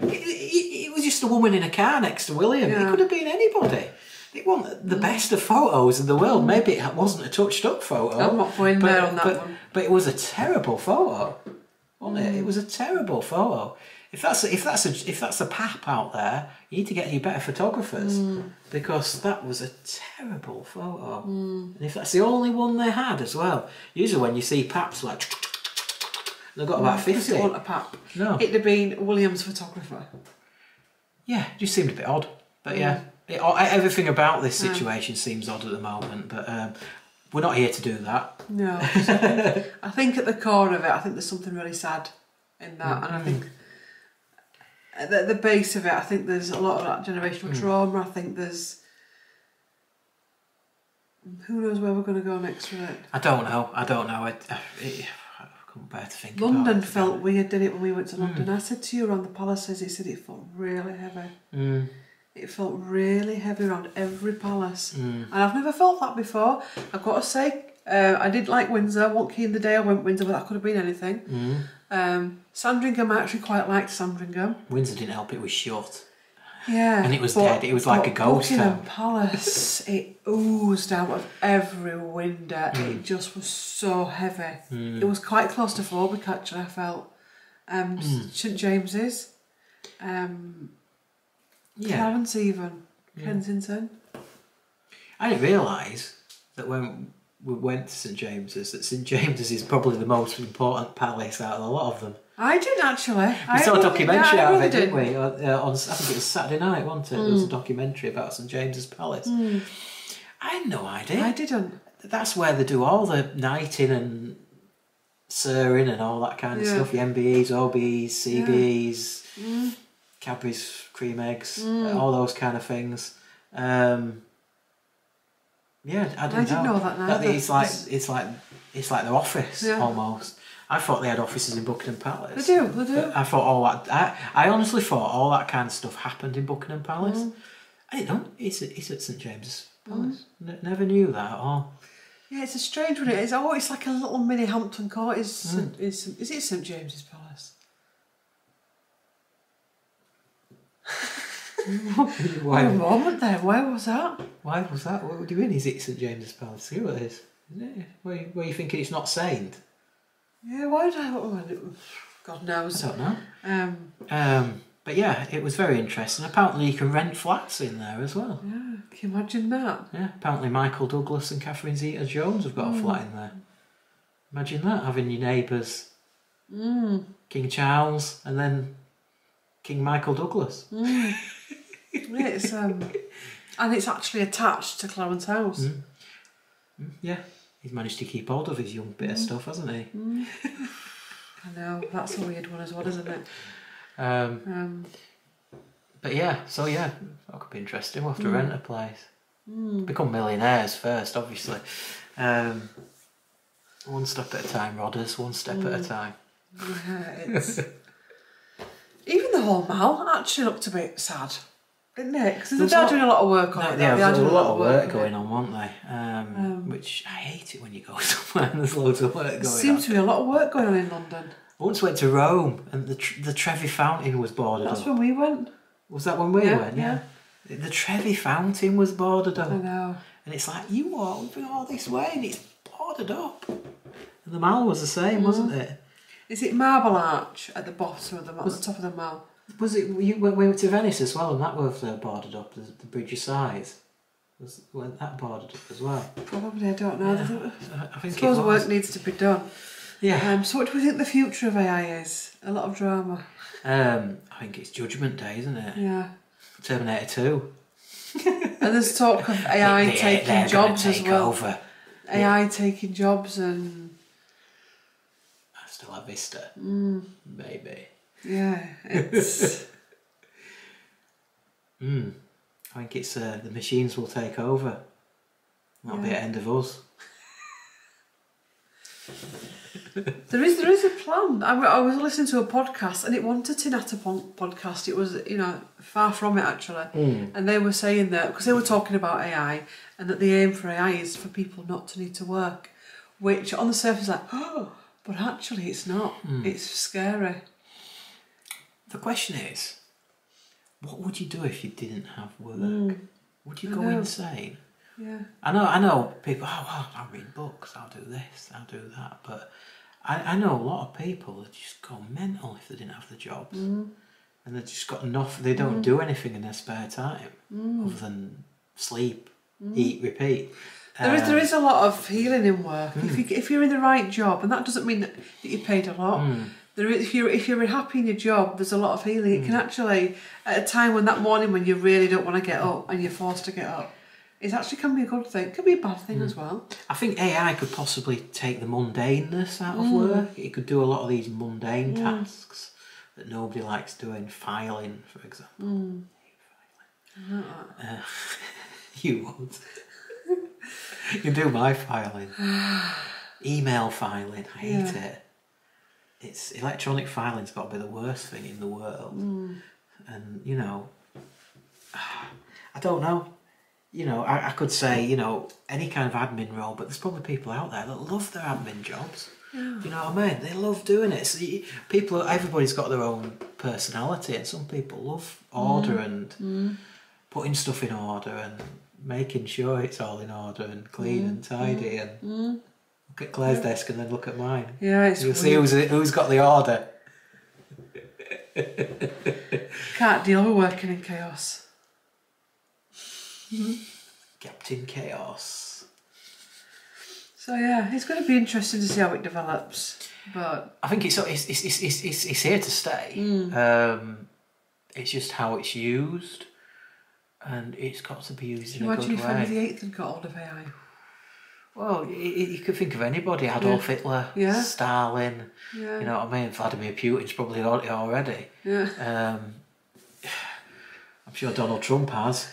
It was just a woman in a car next to William. It could have been anybody. It wasn't the best of photos in the world. Maybe it wasn't a touched up photo. I'm not going there on that one. But it was a terrible photo, wasn't it? It was a terrible photo. If that's a pap out there, you need to get you better photographers because that was a terrible photo. And if that's the only one they had as well, usually when you see paps like. They've got about 50. It wasn't a pap. No. It'd have been William's photographer. Yeah, it just seemed a bit odd. But yeah, everything about this situation seems odd at the moment. But we're not here to do that. No. I think at the core of it, I think there's something really sad in that. And I think at the base of it, I think there's a lot of that generational trauma. I think there's... Who knows where we're going to go next with it? I don't know. I couldn't bear to think London about it, felt weird, didn't it, when we went to London? I said to you around the palaces, he said it felt really heavy. It felt really heavy around every palace. And I've never felt that before. I've got to say, I did like Windsor. I wasn't keen the day I went Windsor, but that could have been anything. Sandringham, I actually quite liked Sandringham. Windsor didn't help, it was short. Yeah. And it was dead, it was like a ghost town. Buckingham Palace, it oozed out of every window. It just was so heavy. It was quite claustrophobic, actually, I felt. St James's, Clarence even, Kensington. I didn't realise that when we went to St James's, that St James's is probably the most important palace out of a lot of them. I did actually. We saw a documentary out of it, didn't we? On I think it was Saturday night, wasn't it? There was a documentary about St James's Palace. I had no idea. I didn't. That's where they do all the knighting and sirring and all that kind of stuff. The MBEs, OBEs, CBEs, Cadbury's cream eggs, all those kind of things. Yeah, I didn't know that. Neither. It's like their office almost. I thought they had offices in Buckingham Palace. They do. I thought all that. I honestly thought all that kind of stuff happened in Buckingham Palace. I didn't know. It's at St James's Palace. Never knew that at all. Yeah, it's a strange one. It's like a little mini Hampton Court. Is it St James's Palace? Why? A moment there. Why was that? Why was that? What do you mean? Is it St James's Palace? See what it is? Isn't it? Where you thinking it's not saint? Yeah, why did I... God knows. I don't know. But yeah, it was very interesting. Apparently you can rent flats in there as well. Yeah, can you imagine that? Yeah, apparently Michael Douglas and Catherine Zeta-Jones have got a flat in there. Imagine that, having your neighbours King Charles and then King Michael Douglas. It's and it's actually attached to Clarence House. Yeah, he's managed to keep hold of his young bit of stuff, hasn't he? I know, that's a weird one as well, isn't it? But yeah, that could be interesting. We'll have to rent a place. Become millionaires first, obviously. One step at a time, Rodders, one step at a time. Yeah, it's... Even the whole Mall actually looked a bit sad, didn't it? Because they're doing a lot of work on it. Yeah, there's a lot of work going on, weren't they? Which I hate it when you go somewhere and there's loads of work going on. There seems to be a lot of work going on in London. I once went to Rome and the Trevi Fountain was boarded up. That's when we went. Was that when we went? Yeah. The Trevi Fountain was boarded up. I know. And it's like, you walked all this way and it's boarded up. And the Mall was the same, wasn't it? Is it Marble Arch at the bottom of the Mall, at the top of the Mall? Was it? We went to Venice as well, and that was boarded up. The Bridge of Sighs went that boarded up as well. Probably, I don't know. Yeah, I think suppose work needs to be done. Yeah. So what do we think the future of AI is? A lot of drama. I think it's Judgment Day, isn't it? Yeah. Terminator 2. And there's talk of AI taking jobs as well. Over. AI taking jobs and... Still have Vista. Maybe. Yeah, it's... I think it's the machines will take over. That'll be the end of us. There is a plan. I was listening to a podcast and it wasn't a Tinata podcast. It was, far from it actually. And they were saying that, because they were talking about AI and that the aim for AI is for people not to need to work, which on the surface is like, oh, but actually it's not. It's scary. The question is, what would you do if you didn't have work? Would you go insane? Yeah. I know people, I'll read books, I'll do this, I'll do that, but I know a lot of people that just go mental if they didn't have the jobs. And they've just got enough, they don't do anything in their spare time other than sleep, eat, repeat. There is a lot of healing in work. If you're in the right job, and that doesn't mean that you're paid a lot. If you're happy in your job, there's a lot of healing. It can actually, at a time when that morning when you really don't want to get up and you're forced to get up, it actually can be a good thing. It can be a bad thing as well. I think AI could possibly take the mundaneness out of work. It could do a lot of these mundane tasks that nobody likes doing. Filing, for example. You won't. You can do my filing. Email filing, I hate it. It's electronic filing's got to be the worst thing in the world. And I don't know. I could say, any kind of admin role, but there's probably people out there that love their admin jobs. Yeah. You know what I mean? They love doing it. So everybody's got their own personality, and some people love order and putting stuff in order and making sure it's all in order and clean and tidy. And look at Claire's desk and then look at mine. Yeah, it's You'll see who's got the order. Can't deal with working in chaos. Captain Chaos. So yeah, it's going to be interesting to see how it develops. But I think it's here to stay. It's just how it's used, and it's got to be used in a good way. Imagine if Henry VIII had got hold of AI. Well, you could think of anybody: Adolf Hitler, Stalin. Yeah. You know what I mean? Vladimir Putin's probably got it already. Yeah. I'm sure Donald Trump has.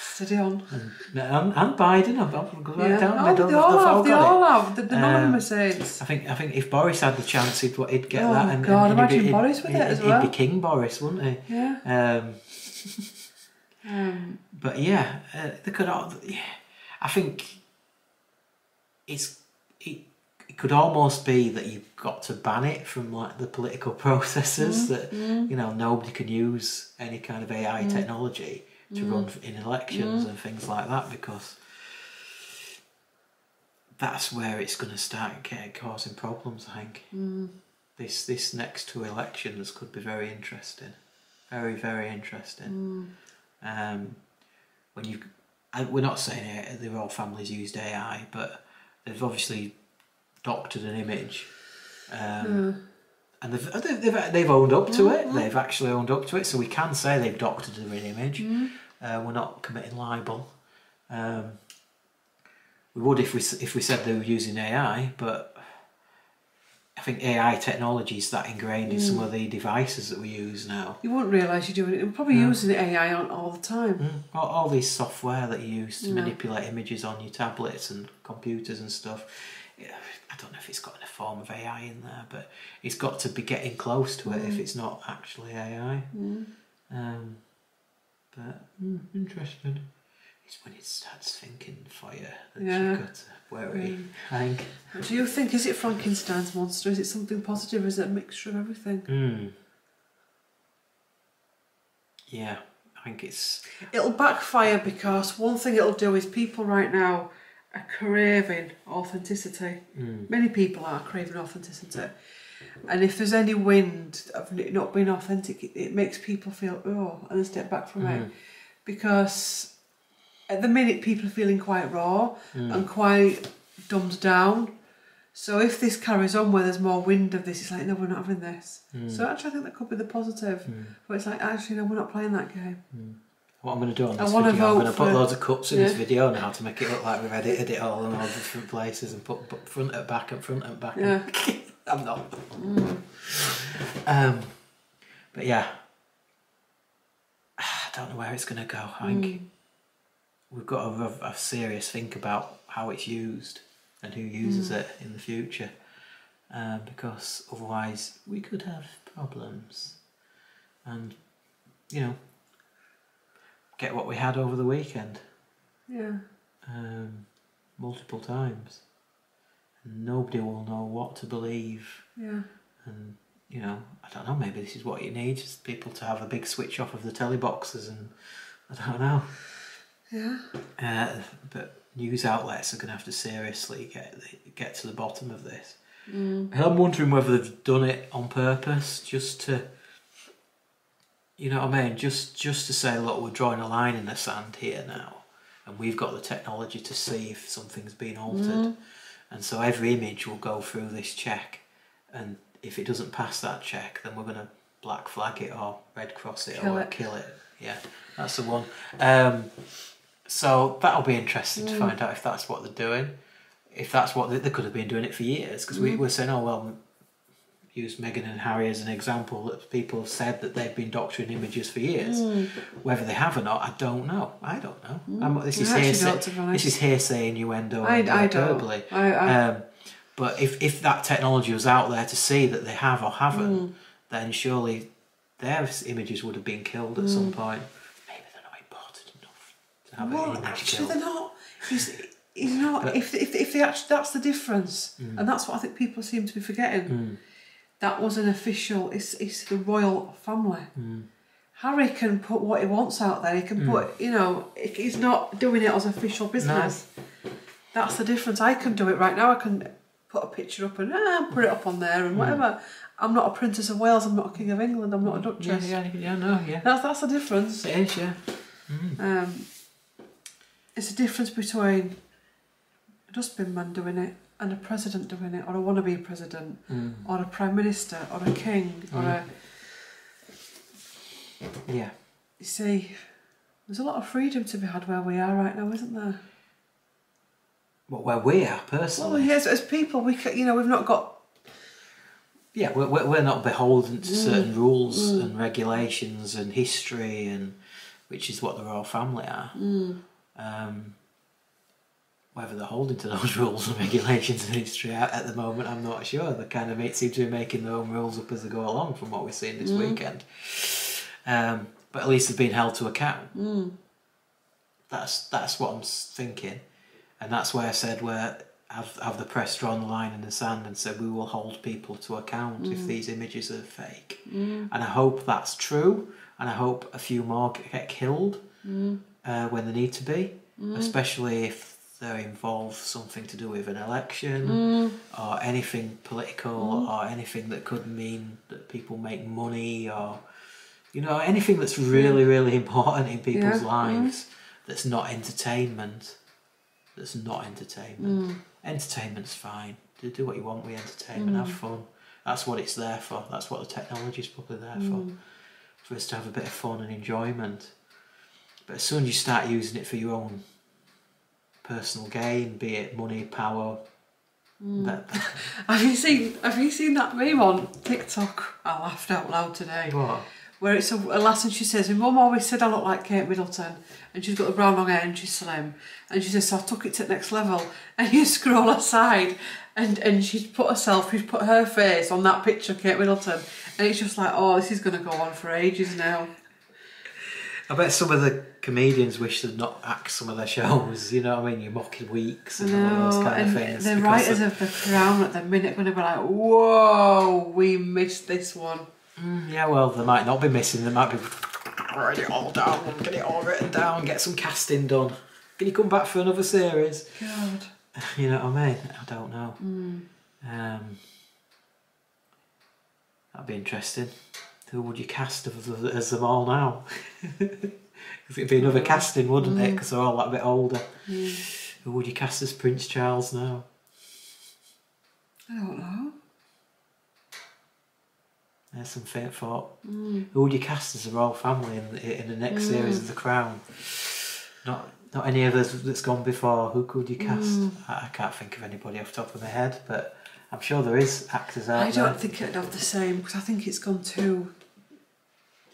Steady on. And Biden. I've got right down middle. They all have. The anonymous aids. I think if Boris had the chance, he'd get that. And God, imagine Boris with it as well. He'd be King Boris, wouldn't he? Yeah. But yeah, they could all. Yeah, I think it it could almost be that you've got to ban it from like the political processes, that you know, nobody can use any kind of AI technology to run in elections and things like that, because that's where it's going to start causing problems, I think. This next 2 elections could be very interesting, very, very interesting. When you, we're not saying the royal family's used AI, but they've obviously doctored an image, and they've owned up to it. They've actually owned up to it, so we can say they've doctored an image. We're not committing libel. We would if we said they were using AI, but I think AI technology is that ingrained in some of the devices that we use now. You wouldn't realise you're doing it. We're probably using AI on all the time. All these software that you use to manipulate images on your tablets and computers and stuff. I don't know if it's got a form of AI in there, but it's got to be getting close to it if it's not actually AI. But interesting. It's when it starts thinking for you that you've got to worry, I think. Do you think, is it Frankenstein's monster? Is it something positive? Is it a mixture of everything? Yeah, I think it's... It'll backfire, because one thing it'll do is people right now are craving authenticity. Many people are craving authenticity. And if there's any wind of it not being authentic, it makes people feel, oh, and then step back from it. Because at the minute people are feeling quite raw and quite dumbed down. So if this carries on where there's more wind of this, it's like, no, we're not having this. So actually I think that could be the positive. But it's like, actually, no, we're not playing that game. What I'm going to do on this video, I'm going to put loads of cups in this video now to make it look like we've edited it all in all different places and put front and back and front and back. Yeah. I'm not. But yeah, I don't know where it's going to go. I think we've got to have a serious think about how it's used and who uses it in the future, because otherwise we could have problems, and you know, get what we had over the weekend. Multiple times, and nobody will know what to believe. And you know, I don't know, maybe this is what you need, just people to have a big switch off of the telly boxes, and I don't know. But news outlets are going to have to seriously get to the bottom of this. And I'm wondering whether they've done it on purpose, just to, you know what I mean, just to say, look, we're drawing a line in the sand here now, and we've got the technology to see if something's been altered, and so every image will go through this check, and if it doesn't pass that check, then we're going to black flag it or red cross it or kill it. Yeah, that's the one. So that'll be interesting to find out if that's what they're doing. If that's what they could have been doing it for years, because we were saying, oh well, use Meghan and Harry as an example, that people have said that they've been doctoring images for years. Whether they have or not, I don't know. I don't know. This is hearsay. This is hearsay, innuendo, and hyperbole. But if that technology was out there to see that they have or haven't, then surely their images would have been killed at some point. Maybe they're not important enough to have an image actually killed. They're not. You know, but if they actually, that's the difference, and that's what I think people seem to be forgetting. That was an official. It's the royal family. Harry can put what he wants out there. He can put, you know, he's not doing it as official business. No. That's the difference. I can do it right now. I can put a picture up and put it up on there and whatever. I'm not a Princess of Wales. I'm not a King of England. I'm not a Duchess. Yeah. That's the difference. It is, yeah. It's a difference between a dustbin man doing it and a president doing it, or a wannabe president, or a prime minister, or a king, or a... Yeah. You see, there's a lot of freedom to be had where we are right now, isn't there? Well, where we are, personally. Well, yes, as people, we've not got... Yeah, we're not beholden to certain rules and regulations and history, and which is what the royal family are. Whether they're holding to those rules and regulations and history at the moment, I'm not sure. They kind of seem to be making their own rules up as they go along, from what we've seen this weekend. But at least they've been held to account. That's what I'm thinking, and that's where I said, where have the press drawn the line in the sand and said we will hold people to account if these images are fake. And I hope that's true, and I hope a few more get killed when they need to be, especially if they involve something to do with an election or anything political or anything that could mean that people make money, or anything that's really, really important in people's lives that's not entertainment. Entertainment's fine. Do what you want with entertainment, have fun. That's what it's there for. That's what the technology's probably there for us to have a bit of fun and enjoyment. But as soon as you start using it for your own personal gain, be it money, power. Have you seen that meme on TikTok? I laughed out loud today. What? Where it's a lass and she says, my mum always said I look like Kate Middleton, and she's got the brown long hair and she's slim, and she says, so I took it to the next level. And you scroll aside and she's put her face on that picture of Kate Middleton, and it's just like, oh, this is going to go on for ages now. I bet some of the comedians wish they'd not axed some of their shows, you know what I mean? Your Mocking Weeks and all those kind of things. The writers of The Crown at the minute going to be like, whoa, we missed this one. Yeah, well, they might not be missing, they might be write it all down, get it all written down, get some casting done. Can you come back for another series? God. You know what I mean? I don't know. That'd be interesting. Who would you cast as them all now? Because it'd be another casting, wouldn't it? Because they're all that bit older. Who would you cast as Prince Charles now? I don't know. There's some faint thought. Who would you cast as the royal family in the next series of The Crown? Not any others that's gone before. Who could you cast? I can't think of anybody off the top of my head, but I'm sure there is actors out there. I don't think it'd have the same, because I think it's gone too...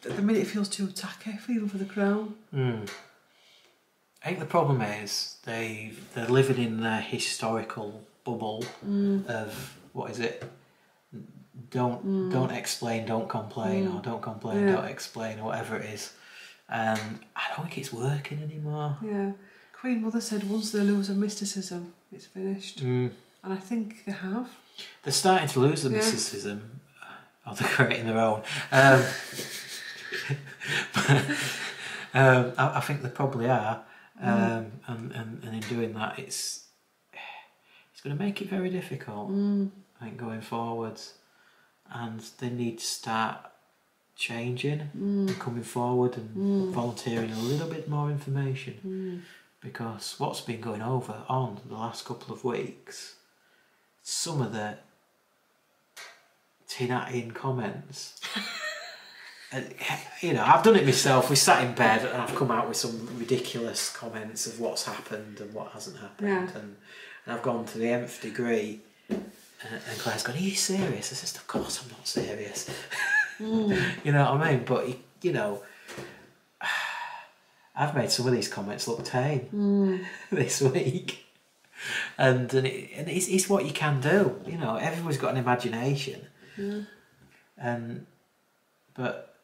At the minute it feels too tacky, even for The Crown. I think the problem is they're living in their historical bubble of, what is it? Don't explain, don't complain, or don't complain, don't explain, or whatever it is. And I don't think it's working anymore. Yeah. Queen Mother said once they lose a mysticism, it's finished. And I think they have. They're starting to lose the mysticism. Oh, they're creating their own. I think they probably are. And in doing that, it's going to make it very difficult, I think, going forwards. And they need to start changing and coming forward and volunteering a little bit more information, because what's been going on the last couple of weeks, some of the tin-at-in comments, and, I've done it myself. We sat in bed and I've come out with some ridiculous comments of what's happened and what hasn't happened, and I've gone to the nth degree. And Claire's gone, are you serious? I said, of course I'm not serious. You know what I mean? But, I've made some of these comments look tame this week. And it's what you can do. Everyone's got an imagination. But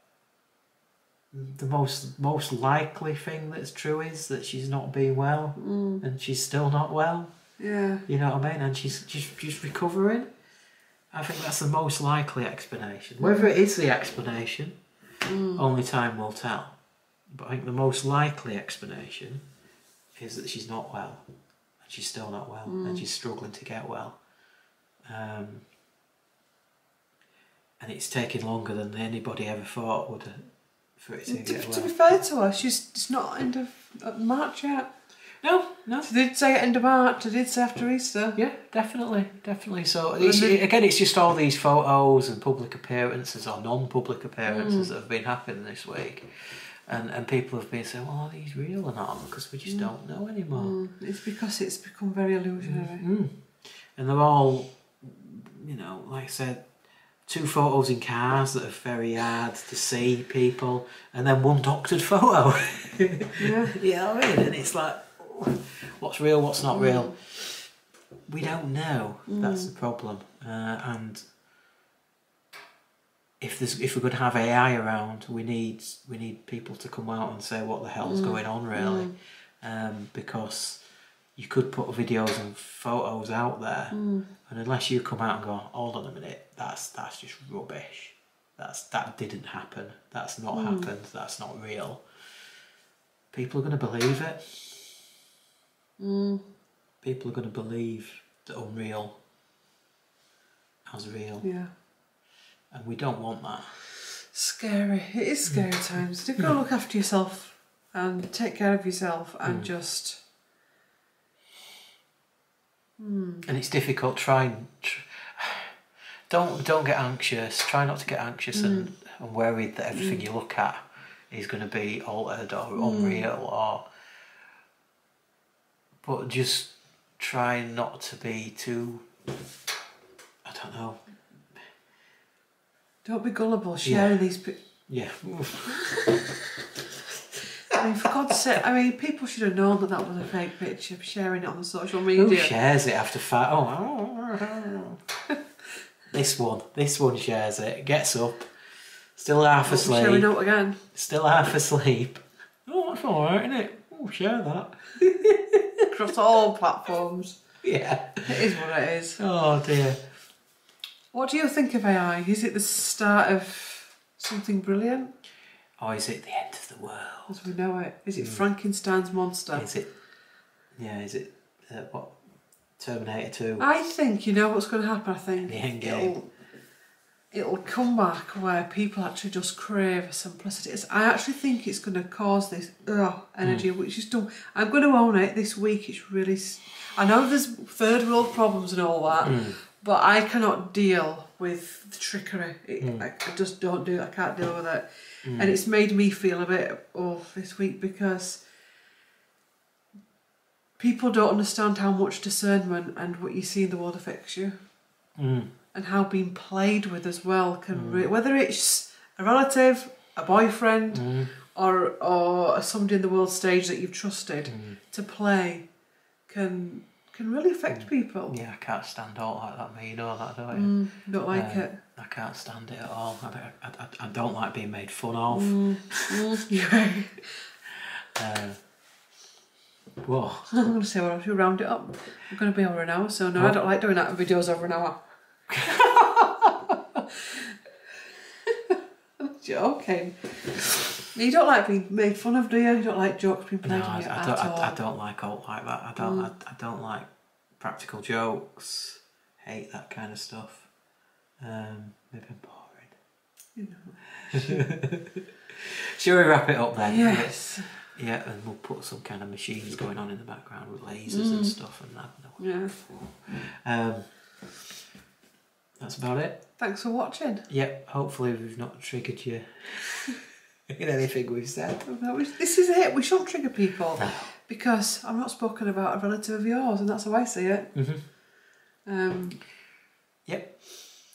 the most likely thing that's true is that she's not being well, and she's still not well. Yeah. You know what I mean? And she's just recovering. I think that's the most likely explanation. Whether it is the explanation, only time will tell. But I think the most likely explanation is that she's not well. And she's still not well. And she's struggling to get well. And it's taking longer than anybody ever thought would for it to get well. To be fair to her, it's not end of March yet. No. She did say end of March. She did say after Easter. Yeah, definitely. So again, it's just all these photos and public appearances or non-public appearances that have been happening this week, and people have been saying, "Well, are these real or not?" Because we just don't know anymore. It's because it's become very illusionary. And they're all, like I said, 2 photos in cars that are very hard to see people, and then 1 doctored photo. Yeah. You know what I mean? And it's like, what's real, what's not real? We don't know. That's the problem. And if we're going to have AI around, we need people to come out and say what the hell's going on, really, because you could put videos and photos out there, and unless you come out and go, hold on a minute, that's just rubbish. That didn't happen. That's not happened. That's not real. People are going to believe it. People are going to believe the unreal as real. Yeah. And we don't want that. Scary. It is scary times. You've got to look after yourself and take care of yourself and just... And it's difficult. Don't get anxious. Try not to get anxious and worried that everything you look at is going to be altered or unreal, but just try not to be too, I don't know. Don't be gullible sharing these. Yeah. I mean, for God's sake, people should have known that was a fake picture, sharing it on the social media. Who shares it after five? Oh. This one shares it, gets up, still half asleep. Sharing it again. Still half asleep. Oh, that's alright, isn't it? Oh, share that. Across all platforms. Yeah. It is what it is. Oh dear. What do you think of AI? Is it the start of something brilliant? Or is it the end of the world? As we know it. Is it Frankenstein's monster? Is it... Yeah, is it... what? Terminator 2? I think, you know what's going to happen, I think. The end game. It'll come back where people actually just crave simplicity. I actually think it's going to cause this energy, which is done. I'm going to own it this week. It's really... I know there's third world problems and all that, but I cannot deal with the trickery. I just don't do it. I can't deal with it. And it's made me feel a bit off this week because people don't understand how much discernment and what you see in the world affects you. And how being played with as well can... whether it's a relative, a boyfriend, or somebody in the world stage that you've trusted to play can really affect people. Yeah, I can't stand all like that, mate. You know that, don't you? Don't like it. I can't stand it at all. I don't like being made fun of. Whoa. I'm going to say, well, if you round it up, I'm going to be over an hour, so no, I don't like doing that in videos over an hour. I'm joking. You don't like being made fun of, do you? You don't like jokes being played on you at all? I don't like alt like that. I don't like practical jokes. Hate that kind of stuff. Maybe I'm boring. You know. Shall we wrap it up then? Yes. Yeah, and we'll put some kind of machines going on in the background with lasers and stuff and that. Yeah. That's about it. Thanks for watching. Yep, hopefully we've not triggered you in anything we've said. This is it. We shouldn't trigger people because I'm not spoken about a relative of yours, and that's how I see it. Yep,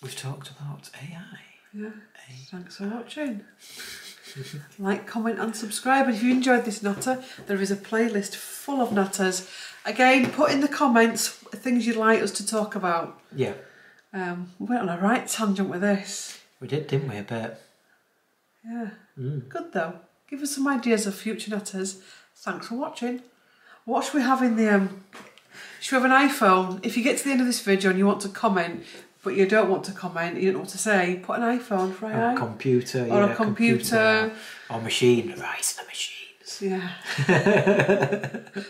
we've talked about AI. Yeah. Thanks for watching. Like, comment and subscribe, and if you enjoyed this natter, there is a playlist full of natters. Again, put in the comments things you'd like us to talk about. Yeah. We went on a right tangent with this. We did, didn't we, a bit? Yeah. Good though. Give us some ideas of future natters. Thanks for watching. What should we have in the... should we have an iPhone? If you get to the end of this video and you want to comment, but you don't want to comment, you don't know what to say, put an iPhone for AI. Or a computer. Or a computer. Or machine. Rise of the machines. Yeah.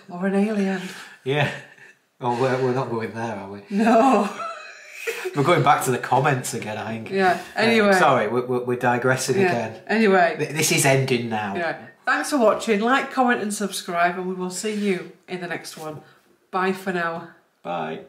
Or an alien. Yeah. Oh, we're not going there, are we? No. We're going back to the comments again, I think. Yeah, anyway. Sorry, we're digressing again. Anyway. This is ending now. Yeah. Thanks for watching. Like, comment and subscribe, and we will see you in the next one. Bye for now. Bye.